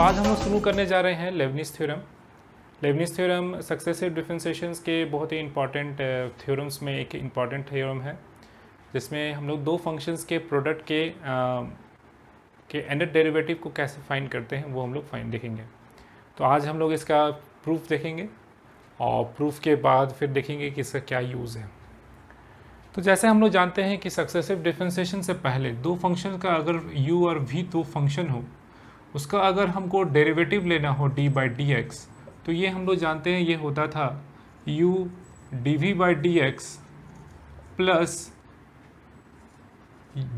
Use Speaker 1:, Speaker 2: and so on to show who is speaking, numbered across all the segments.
Speaker 1: आज हम लोग शुरू करने जा रहे हैं लेबनिज़ थ्योरम। लेबनिज़ थ्योरम सक्सेसिव डिफरेंशिएशंस के बहुत ही इंपॉर्टेंट थ्योरम्स में एक इम्पॉर्टेंट थ्योरम है, जिसमें हम लोग दो फंक्शंस के प्रोडक्ट के nth डेरिवेटिव को कैसे फाइंड करते हैं वो हम लोग देखेंगे। तो आज हम लोग इसका प्रूफ देखेंगे और प्रूफ के बाद फिर देखेंगे कि इसका क्या यूज़ है। तो जैसे हम लोग जानते हैं कि सक्सेसिव डिफरेंशिएशन से पहले दो फंक्शन का अगर u और v दो फंक्शन हो, उसका अगर हमको डेरिवेटिव लेना हो d बाई डी एक्स, तो ये हम लोग जानते हैं ये होता था u dv by D X plus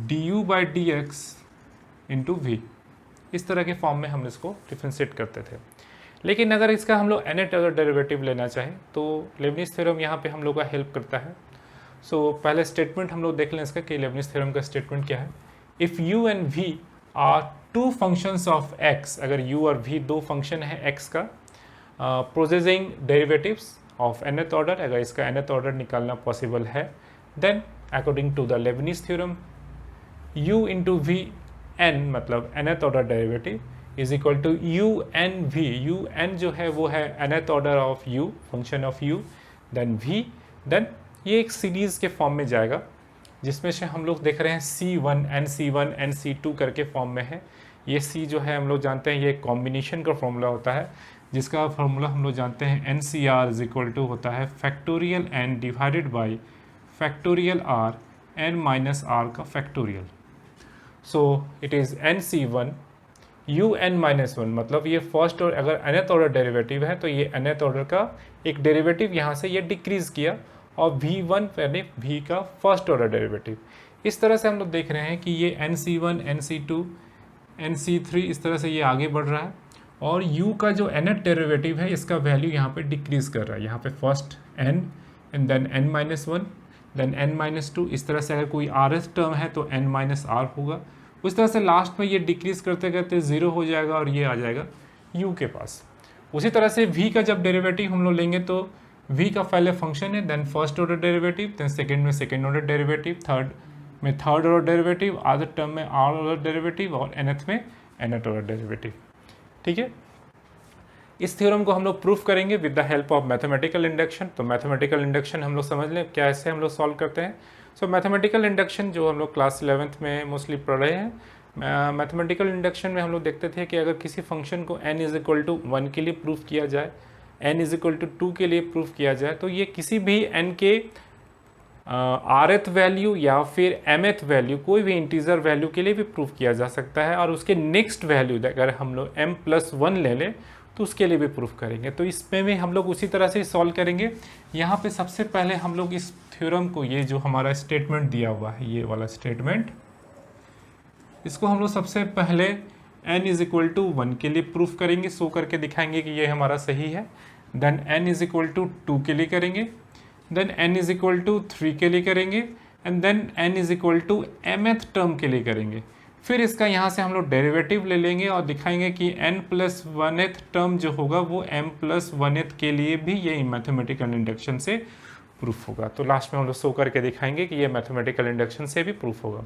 Speaker 1: du by D X into V. इस तरह के फॉर्म में हम इसको डिफरेंशिएट करते थे। लेकिन अगर इसका हम लोग nth अगर डेरिवेटिव लेना चाहें तो लेबनिज़ थ्योरम यहाँ पे हम लोग का हेल्प करता है। पहले स्टेटमेंट हम लोग देख लें इसका कि लेबनिज़ थ्योरम का स्टेटमेंट क्या है। If u and v are two functions of x, अगर u और v दो फंक्शन है x का, processing derivatives of nth order, अगर इसका nth ऑर्डर निकालना पॉसिबल है, then according to the Leibniz theorem u into v n मतलब nth order derivative is equal to u n v। u n जो है वो है nth order of u, function of u, then v, then ये एक series के form में जाएगा, जिसमें से हम लोग देख रहे हैं C1 NC1 NC2 करके फॉर्म में है। ये C जो है हम लोग जानते हैं ये कॉम्बिनेशन का फॉर्मूला होता है, जिसका फॉर्मूला हम लोग जानते हैं NCR इज इक्वल टू होता है factorial n divided by factorial r n minus r का factorial. So it is NC1 un minus one, मतलब ये फर्स्ट और अगर nth ऑर्डर डेरिवेटिव है तो ये nth ऑर्डर का एक डेरिवेटिव यहाँ से ये डिक्रीज़ किया, और v1 यानी v का फर्स्ट ऑर्डर डेरिवेटिव। इस तरह से हम लोग देख रहे हैं कि ये NC1 NC2 NC3 इस तरह से ये आगे बढ़ रहा है, और u का जो nth डेरिवेटिव है इसका वैल्यू यहाँ पे डिक्रीज़ कर रहा है। यहाँ पे first n and then n minus one, then n minus two. इस तरह से अगर कोई rth टर्म है तो n माइनस r होगा। उस तरह से लास्ट में ये डिक्रीज़ करते करते 0 हो जाएगा और ये आ जाएगा u के पास। उसी तरह से v का जब डेरिवेटिव हम लोग लेंगे तो v का पहले फंक्शन है, then first order derivative, then second में सेकंड ऑर्डर डेरिवेटिव, थर्ड में थर्ड ऑर्डर डेरिवेटिव, आधे टर्म में आर ऑर्डर डेरिवेटिव और nth में nth ऑर्डर डेरिवेटिव। ठीक है, इस थ्योरम को हम लोग प्रूफ करेंगे with the help of mathematical induction. तो मैथमेटिकल इंडक्शन हम लोग समझ लें क्या ऐसे हम लोग सॉल्व करते हैं। मैथमेटिकल इंडक्शन जो हम लोग क्लास 11th में मोस्टली पढ़ रहे हैं, मैथमेटिकल इंडक्शन में हम लोग देखते थे कि अगर किसी फंक्शन को n इज इक्वल टू 1 के लिए प्रूफ किया जाए, n इज इक्वल टू 2 के लिए प्रूफ किया जाए, तो ये किसी भी n के rth वैल्यू या फिर mth वैल्यू, कोई भी इंटीजर वैल्यू के लिए भी प्रूफ किया जा सकता है, और उसके नेक्स्ट वैल्यू अगर हम लोग m+1 ले लें तो उसके लिए भी प्रूफ करेंगे। तो इसमें भी हम लोग उसी तरह से सॉल्व करेंगे। यहाँ पे सबसे पहले हम लोग इस थ्योरम को, ये जो हमारा स्टेटमेंट दिया हुआ है ये वाला स्टेटमेंट, इसको हम लोग सबसे पहले n इज इक्वल टू 1 के लिए प्रूफ करेंगे, शो करके दिखाएंगे कि ये हमारा सही है। Then n is equal to 2 के लिए करेंगे, then n is equal to 3 के लिए करेंगे, and then n is equal to mth term के लिए करेंगे। फिर इसका यहाँ से हम लोग डेरिवेटिव ले लेंगे और दिखाएंगे कि n+1th टर्म जो होगा वो m+1th के लिए भी ये मैथमेटिकल इंडक्शन से प्रूफ होगा। तो लास्ट में हम लोग शो करके दिखाएंगे कि ये मैथमेटिकल इंडक्शन से भी प्रूफ होगा।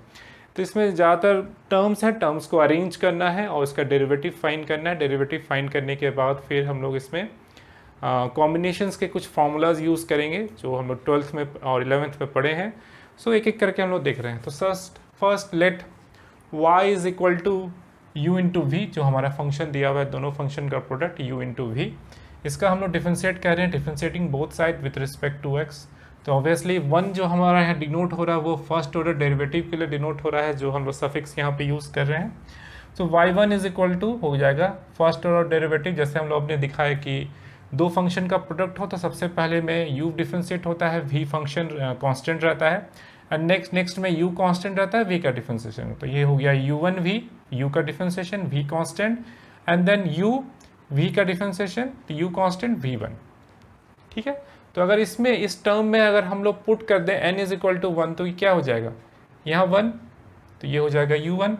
Speaker 1: तो इसमें ज़्यादातर टर्म्स हैं, टर्म्स को अरेंज करना है और इसका डेरिवेटिव फाइंड करना है। डेरिवेटिव फाइंड करने के बाद फिर हम लोग इसमें कॉम्बिनेशंस के कुछ फार्मूलाज यूज़ करेंगे जो हम लोग 12th में और 11th में पढ़े हैं। एक एक करके हम लोग देख रहे हैं। तो first let y is equal to u into V, जो हमारा फंक्शन दिया हुआ है, दोनों फंक्शन का प्रोडक्ट u इंटू वी, इसका हम लोग डिफरेंशिएट कर रहे हैं, differentiating both side with respect to x। तो ऑब्वियसली 1 जो हमारा यहाँ डिनोट हो रहा है वो फर्स्ट ऑर्डर डेरिवेटिव के लिए डिनोट हो रहा है, जो हम लोग सफिक्स यहाँ पे यूज़ कर रहे हैं। तो y1 इज इक्वल टू हो जाएगा फर्स्ट ऑर्डर डेरिवेटिव। जैसे हम लोग अपने दिखाया कि दो फंक्शन का प्रोडक्ट हो तो सबसे पहले में u डिफरेंशिएट होता है, v फंक्शन कांस्टेंट रहता है, एंड नेक्स्ट में u कांस्टेंट रहता है, v का डिफरेंशिएशन। तो ये हो गया u1v, u का differentiation, v constant, and then u v का डिफरेंशिएशन, u कांस्टेंट v1। ठीक है, तो अगर इसमें इस टर्म में अगर हम लोग पुट कर दें n इज इक्वल टू 1, तो ये क्या हो जाएगा, यहाँ 1, तो ये हो जाएगा u1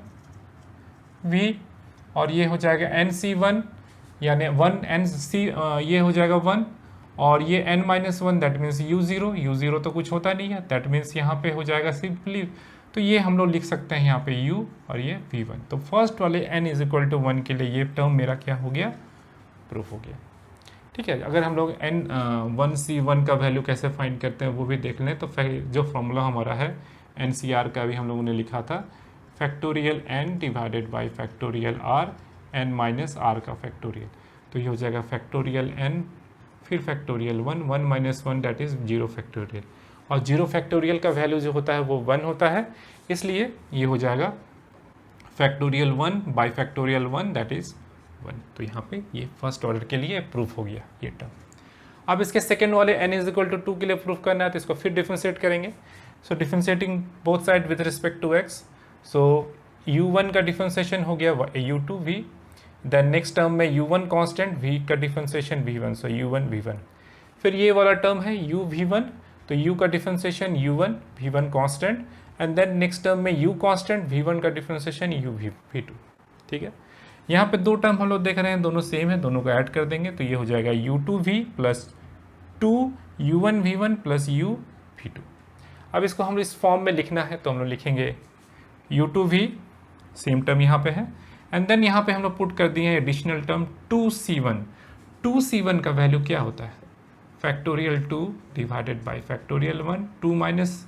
Speaker 1: v, और ये हो जाएगा nc1 यानी 1 nc, ये हो जाएगा 1, और ये n-1 दैट मीन्स u0 तो कुछ होता नहीं है, दैट मीन्स यहाँ पे हो जाएगा सिंपली तो ये हम लोग लिख सकते हैं यहाँ पे u और ये v1। तो फर्स्ट वाले n इज इक्वल टू 1 के लिए ये टर्म मेरा क्या हो गया, प्रूफ हो गया। ठीक है, अगर हम लोग n1c1 का वैल्यू कैसे फाइंड करते हैं वो भी देख लें, तो जो फॉर्मूला हमारा है NCR का भी हम लोगों ने लिखा था, factorial n divided by factorial r, n minus r का फैक्टोरियल। तो ये हो जाएगा फैक्टोरियल n फिर factorial 1, 1 minus 1 that is 0 factorial, और 0 फैक्टोरियल का वैल्यू जो होता है वो 1 होता है, इसलिए ये हो जाएगा factorial 1 by factorial 1 that is 1। तो यहाँ पे ये फर्स्ट ऑर्डर के लिए प्रूफ हो गया ये टर्म। अब इसके सेकेंड वाले n इज इक्वल टू 2 के लिए प्रूफ करना है, तो इसको फिर डिफ्रेंशिएट करेंगे। So differentiating both side with respect to x, so u1 का डिफ्रेंशिएशन हो गया u2v, देन नेक्स्ट टर्म में u1 कांस्टेंट, v का डिफ्रेंशिएशन v1, सो u1 v1। फिर ये वाला टर्म है u v1, तो u का differentiation u1 v1 constant, and then next term में u कांस्टेंट v1 का डिफ्रेंशिएशन u v2। ठीक है, यहाँ पे दो टर्म हम लोग देख रहे हैं, दोनों सेम है, दोनों को ऐड कर देंगे तो ये हो जाएगा u2v plus 2 u1 v1 plus u v2। अब इसको हम इस फॉर्म में लिखना है तो हम लोग लिखेंगे u2v, सेम टर्म यहाँ पे है, एंड देन यहाँ पे हम लोग पुट कर दिए हैं एडिशनल टर्म 2c1। 2c1 का वैल्यू क्या होता है, factorial 2 divided by factorial 1, 2 minus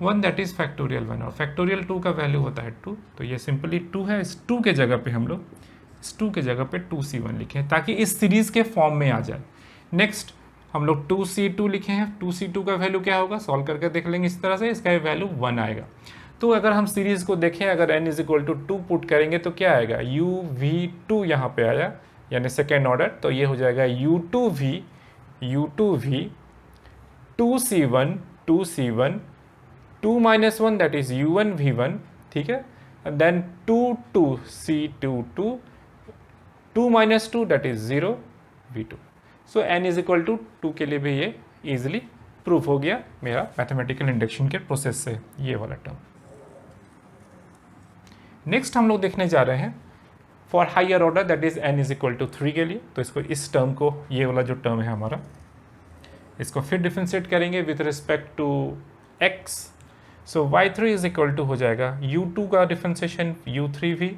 Speaker 1: 1 that is factorial 1, और फैक्टोरियल 2 का वैल्यू होता है 2, तो ये सिंपली 2 है। इस 2 के जगह पे हम लोग इस 2 के जगह पे 2c1 लिखें ताकि इस सीरीज़ के फॉर्म में आ जाए। नेक्स्ट हम लोग 2c2 लिखे हैं, 2c2 का वैल्यू क्या होगा, सॉल्व करके देख लेंगे इस तरह से, इसका वैल्यू 1 आएगा। तो अगर हम सीरीज़ को देखें, अगर n is equal to 2 put करेंगे तो क्या आएगा, uv2 यहाँ पे आया, यानी सेकेंड ऑर्डर, तो ये हो जाएगा u2v 2c1 2 minus 1 that is u1 v1। ठीक है, then 2c2 2 minus 2 that is 0 v2। So n is equal to 2 के लिए भी ये इजिली प्रूफ हो गया मेरा मैथमेटिकल इंडक्शन के प्रोसेस से, ये वाला टर्म। नेक्स्ट हम लोग देखने जा रहे हैं for higher order that is n is equal to 3 के लिए। तो इसको इस टर्म को, ये वाला जो टर्म है हमारा, इसको फिर डिफ्रेंशिएट करेंगे with respect to x। So y3 is equal to हो जाएगा u2 का differentiation u3v,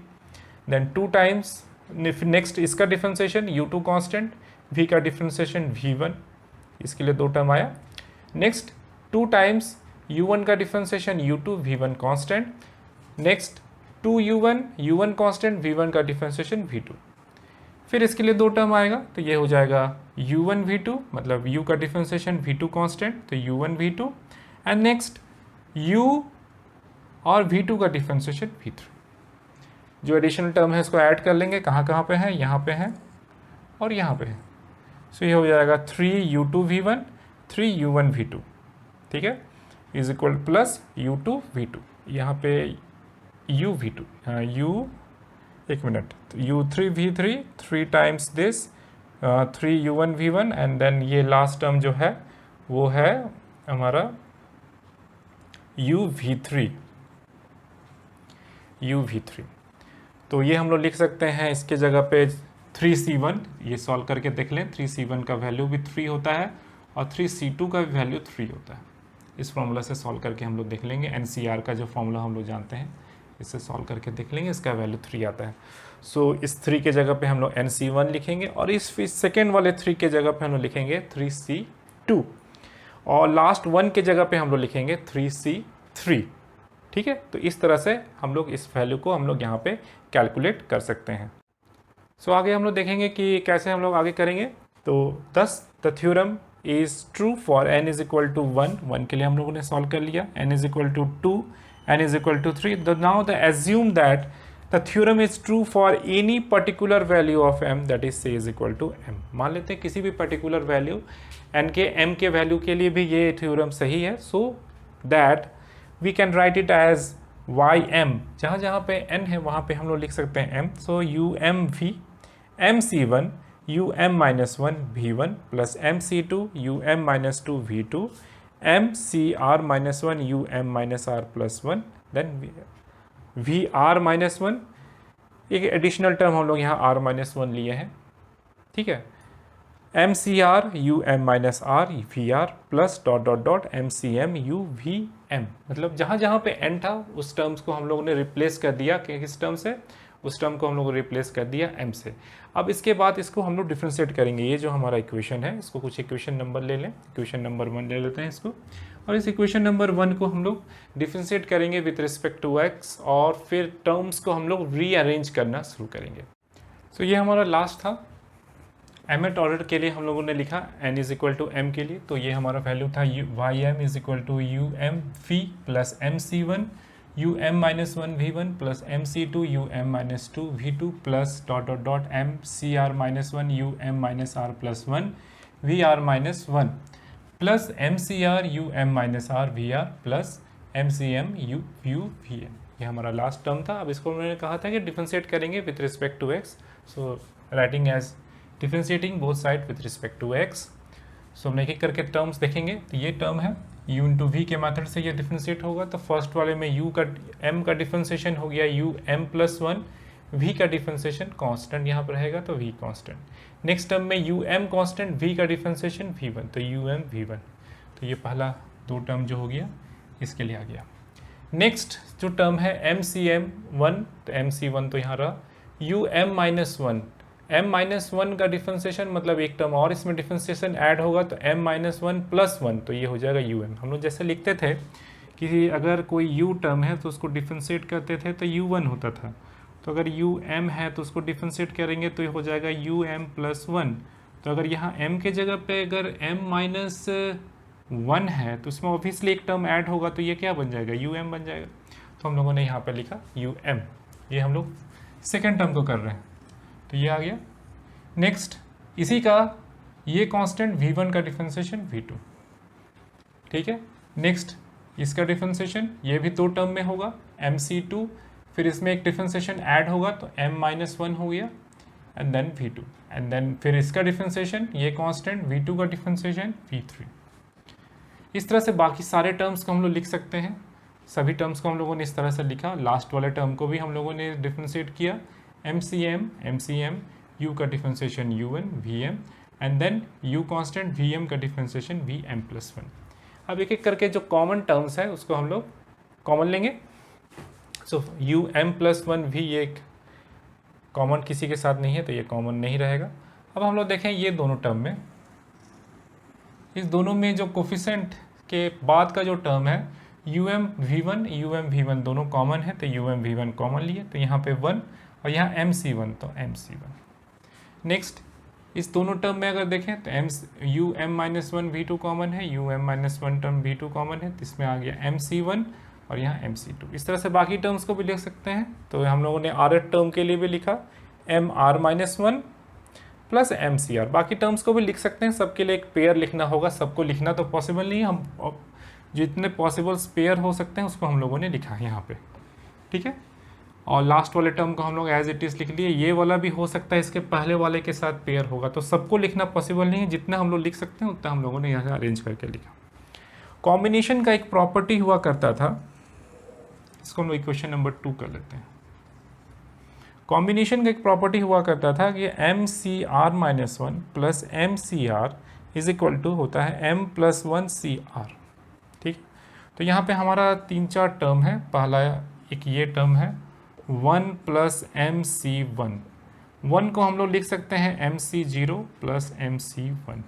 Speaker 1: then 2 times next इसका डिफ्रेंशिएशन u2 कांस्टेंट, v का डिफ्रेंशिएशन v1, इसके लिए 2 टर्म आया। नेक्स्ट 2 टाइम्स u1 का differentiation u2 v1 constant, next 2 u1 constant v1 का डिफ्रेंशिएशन v2, फिर इसके लिए 2 टर्म आएगा, तो ये हो जाएगा u1 v2, मतलब u का डिफ्रेंशिएशन v2 कांस्टेंट, तो u1 v2, and next u और v2 का डिफ्रेंशिएशन v3। जो एडिशनल टर्म है इसको ऐड कर लेंगे, कहाँ कहाँ पे है, यहाँ पे है और यहाँ पे है। सो ये हो जाएगा 3u2 v1 3u1 v2, ठीक है, is equal plus u2 v2, यहाँ पे u v2 एक minute, u3 v3 3 times this 3u1 v1, and then ये लास्ट टर्म जो है वो है हमारा u v3। तो ये हम लोग लिख सकते हैं इसके जगह पे 3c1, ये सॉल्व करके देख लें, 3c1 का वैल्यू भी 3 होता है और 3c2 का भी वैल्यू 3 होता है। इस फॉर्मूला से सॉल्व करके हम लोग देख लेंगे, NCR का जो फॉर्मूला हम लोग जानते हैं इससे सॉल्व करके देख लेंगे, इसका वैल्यू 3 आता है। सो इस 3 के जगह पे हम लोग NC1 लिखेंगे और इस सेकेंड वाले 3 के जगह पे हम लोग लिखेंगे 3c2, और लास्ट 1 के जगह पे हम लोग लिखेंगे 3c3। ठीक है, तो इस तरह से हम लोग इस वैल्यू को हम लोग यहाँ पे कैलकुलेट कर सकते हैं। सो आगे हम लोग देखेंगे कि कैसे हम लोग आगे करेंगे। तो thus the theorem is true for n is equal to 1 के लिए हम लोगों ने सॉल्व कर लिया, n is equal to 2, n is equal to 3। Now the assume that the theorem is true for any particular value of m that is say is equal to m। मान लेते हैं किसी भी पर्टिकुलर वैल्यू n के m के value के लिए भी ये थ्योरम सही है, so that we can write it as ym, जहाँ जहाँ पे n है वहाँ पे हम लोग लिख सकते हैं m। So umv mc1 um-1 v1 plus mc2 um-2 v2 mcr-1 um-r plus 1, then vr-1, एक एडिशनल टर्म हम लोग यहाँ r-1 लिए हैं। ठीक है, m c r u m minus r v r plus dot dot dot m c m u v m, मतलब जहाँ जहाँ पे एन था उस टर्म्स को हम लोगों ने रिप्लेस कर दिया किस टर्म से, उस टर्म को हम लोग रिप्लेस कर दिया एम से। अब इसके बाद इसको हम लोग डिफ्रेंशिएट करेंगे। ये जो हमारा इक्वेशन है इसको कुछ इक्वेशन नंबर ले लें, इक्वेशन नंबर 1 ले लेते हैं इसको, और इस इक्वेशन नंबर 1 को हम लोग डिफ्रेंशिएट करेंगे विथ रिस्पेक्ट टू एक्स, और फिर टर्म्स को हम लोग रीअरेंज करना शुरू करेंगे। तो ये हमारा लास्ट था। mth ऑर्डर के लिए हम लोगों ने लिखा n is equal to m के लिए, तो ये हमारा वैल्यू था y m is equal to u m v plus m c one u m minus one v one plus m c two u m minus two v two plus dot dot dot m c r minus one u m minus r plus one v r minus one plus m c r u m minus r v r plus m c m u u v m. ये हमारा last term था। अब इसको मैंने कहा था कि differentiate करेंगे with respect to x, so writing as differentiating both side with respect to x. So हम एक एक करके टर्म्स देखेंगे। तो ये टर्म है u इंटू वी के मेथड से ये डिफरेंशिएट होगा। तो फर्स्ट वाले में u का m का डिफरेंशिएशन हो गया u m plus one, v का डिफरेंशिएशन कांस्टेंट यहाँ पर रहेगा तो v कांस्टेंट। नेक्स्ट टर्म में u m कांस्टेंट, v का डिफरेंशिएशन v1 तो u m v1। तो ये पहला दो टर्म जो हो गया इसके लिए आ गया। नेक्स्ट जो टर्म है m c m 1, तो m c 1 तो यहाँ रहा, u m minus one, m minus one का डिफरेंशिएशन मतलब एक टर्म और इसमें डिफरेंशिएशन ऐड होगा तो m minus one plus one, तो ये हो जाएगा um। हम लोग जैसे लिखते थे कि अगर कोई u टर्म है तो उसको डिफरेंशिएट करते थे तो u1 होता था, तो अगर um है तो उसको डिफरेंशिएट करेंगे तो ये हो जाएगा um प्लस वन। तो अगर यहाँ m के जगह पे अगर m माइनस वन है तो उसमें ऑब्वियसली एक टर्म ऐड होगा तो ये क्या बन जाएगा, um बन जाएगा। तो हम लोगों ने यहाँ पे लिखा um, ये हम लोग सेकेंड टर्म को कर रहे हैं, तो ये आ गया। नेक्स्ट इसी का ये कांस्टेंट v1 का डिफरेंशिएशन v2, ठीक है। नेक्स्ट इसका डिफरेंशिएशन ये भी दो टर्म में होगा mc2, फिर इसमें एक डिफरेंशिएशन ऐड होगा तो m माइनस वन हो गया and then v2, and then फिर इसका डिफरेंशिएशन ये कांस्टेंट v2 का डिफरेंशिएशन v3। इस तरह से बाकी सारे टर्म्स को हम लोग लिख सकते हैं। सभी टर्म्स को हम लोगों ने इस तरह से लिखा। लास्ट वाले टर्म को भी हम लोगों ने डिफरेंशिएट किया, MCM u का differentiation un vm and then u constant vm का डिफरेंशिएशन vm प्लस वन। अब एक एक करके जो कॉमन टर्म्स है उसको हम लोग कॉमन लेंगे। सो um प्लस वन भी ये कॉमन किसी के साथ नहीं है तो ये कॉमन नहीं रहेगा। अब हम लोग देखें ये दोनों टर्म में, इस दोनों में जो कोफिशिएंट के बाद का जो टर्म है um v1 दोनों कॉमन है तो um v1 कॉमन लिए तो यहाँ पे 1 और यहाँ mc1 तो mc1। नेक्स्ट इस दोनों टर्म में अगर देखें तो um minus one v2 common है, um minus one term v2 common है तो इसमें आ गया mc1 और यहाँ mc2। इस तरह से बाकी टर्म्स को भी लिख सकते हैं। तो हम लोगों ने rth टर्म के लिए भी लिखा mr minus one plus mcr। बाकी टर्म्स को भी लिख सकते हैं, सबके लिए एक पेयर लिखना होगा। सबको लिखना तो पॉसिबल नहीं है, हम जितने पॉसिबल पेयर हो सकते हैं उसको हम लोगों ने लिखा है यहाँ पे, ठीक है। और लास्ट वाले टर्म को हम लोग एज इट इज़ लिख लिए। ये वाला भी हो सकता है इसके पहले वाले के साथ पेयर होगा, तो सबको लिखना पॉसिबल नहीं है। जितना हम लोग लिख सकते हैं उतना हम लोगों ने यहाँ अरेंज करके लिखा। कॉम्बिनेशन का एक प्रॉपर्टी हुआ करता था, इसको हम लोग इक्वेशन नंबर 2 कर लेते हैं। कॉम्बिनेशन का एक प्रॉपर्टी हुआ करता था कि mcr minus one plus mcr is equal to होता है m प्लस वन cr, ठीक। तो यहाँ पे हमारा 3-4 टर्म है। पहला एक ये टर्म है 1 प्लस mc1, 1 को हम लोग लिख सकते हैं mc0 प्लस mc1।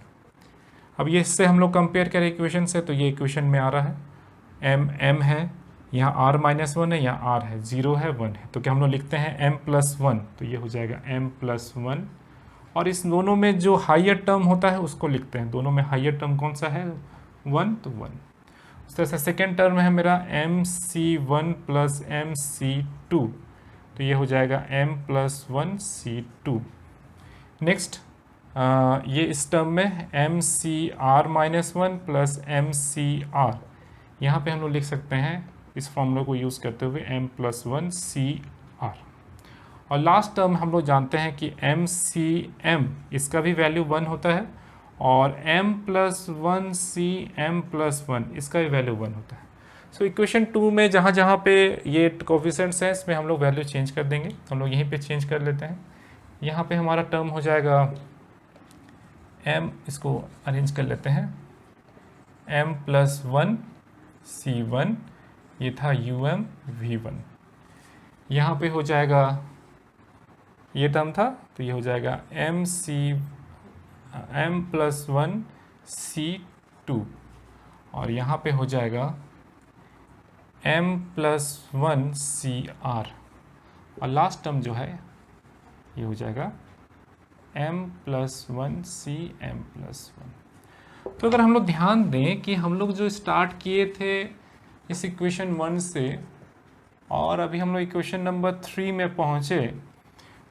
Speaker 1: अब ये इससे हम लोग कंपेयर करें इक्वेशन से तो ये इक्वेशन में आ रहा है m है, यहाँ r माइनस वन है, यहाँ r है, 0 है 1 है, तो क्या हम लोग लिखते हैं m प्लस वन, तो ये हो जाएगा m प्लस वन। और इस दोनों में जो हाइयर टर्म होता है उसको लिखते हैं। दोनों में हाइयर टर्म कौन सा है, 1, तो 1। इस तरह से सेकेंड टर्म है मेरा mc1 प्लस mc2, तो ये हो जाएगा m plus one c2। Next ये इस टर्म में mcr minus one plus mcr, यहाँ पे हम लोग लिख सकते हैं इस फॉर्मूला को यूज़ करते हुए m प्लस वन cr। और लास्ट टर्म हम लोग जानते हैं कि mcm, इसका भी वैल्यू 1 होता है, और m plus one cm plus one, इसका भी वैल्यू 1 होता है। सो इक्वेशन 2 में जहाँ जहाँ पे ये कोफिशिएंट्स हैं इसमें हम लोग वैल्यू चेंज कर देंगे। हम लोग यहीं पे चेंज कर लेते हैं। यहाँ पे हमारा टर्म हो जाएगा m इसको अरेंज कर लेते हैं, m प्लस 1 c1, ये था um v1, यहाँ पे हो जाएगा, ये टर्म था तो ये हो जाएगा m प्लस 1 c2, और यहाँ पे हो जाएगा m प्लस 1 cr, और लास्ट टर्म जो है ये हो जाएगा m प्लस 1 cm प्लस 1। तो अगर हम लोग ध्यान दें कि हम लोग जो स्टार्ट किए थे इस इक्वेशन 1 से और अभी हम लोग इक्वेशन नंबर 3 में पहुँचे,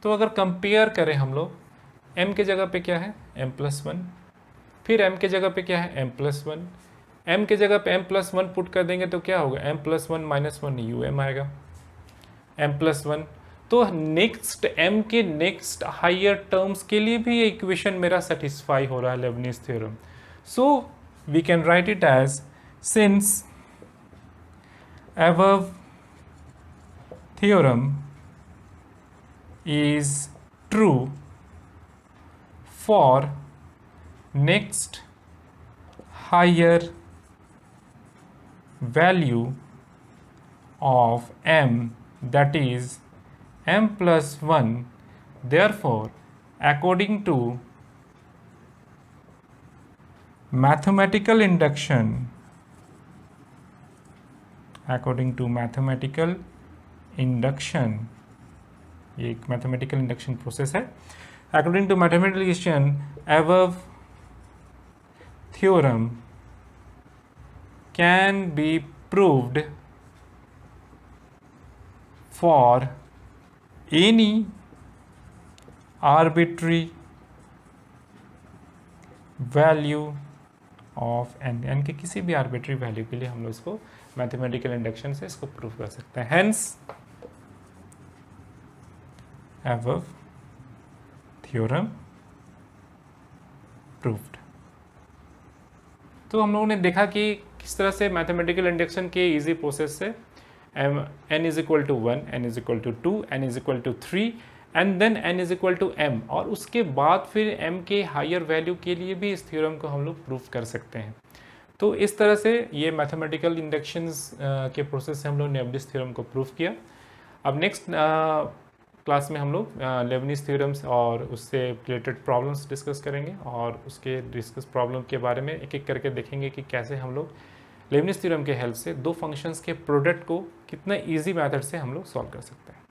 Speaker 1: तो अगर कंपेयर करें हम लोग, m के जगह पे क्या है m प्लस 1, फिर m के जगह पे क्या है m प्लस 1, m के जगह पे m प्लस 1 पुट कर देंगे तो क्या होगा m प्लस 1 माइनस 1 um आएगा m प्लस 1। तो नेक्स्ट m के नेक्स्ट हायर टर्म्स के लिए भी ये इक्वेशन मेरा सेटिस्फाई हो रहा है Leibniz theorem. So we can write it as since above theorem is true for next higher value of m, that is m plus 1, therefore according to mathematical induction, ये एक मैथमेटिकल इंडक्शन प्रोसेस है, according to mathematical induction above theorem can be proved for any arbitrary value of n के किसी भी arbitrary value के लिए हम लोग इसको मैथमेटिकल इंडक्शन से इसको प्रूव कर सकते हैं। Hence above theorem proved। तो हम लोगों ने देखा कि किस तरह से मैथमेटिकल इंडक्शन के इजी प्रोसेस से n is equal to 1, n is equal to 2, n is equal to 3 and then n is equal to m, और उसके बाद फिर m के हायर वैल्यू के लिए भी इस थ्योरम को हम लोग प्रूव कर सकते हैं। तो इस तरह से ये मैथमेटिकल इंडक्शंस के प्रोसेस से हम लोग लेबनिज थ्योरम को प्रूव किया। अब नेक्स्ट क्लास में हम लोग लेबनिज थ्योरम्स और उससे रिलेटेड प्रॉब्लम्स डिस्कस करेंगे, और उसके डिस्कस प्रॉब्लम के बारे में एक एक करके देखेंगे कि कैसे हम लोग लेबनिज थ्योरम के हेल्प से दो फंक्शंस के प्रोडक्ट को कितना ईजी मेथड से हम लोग सॉल्व कर सकते हैं।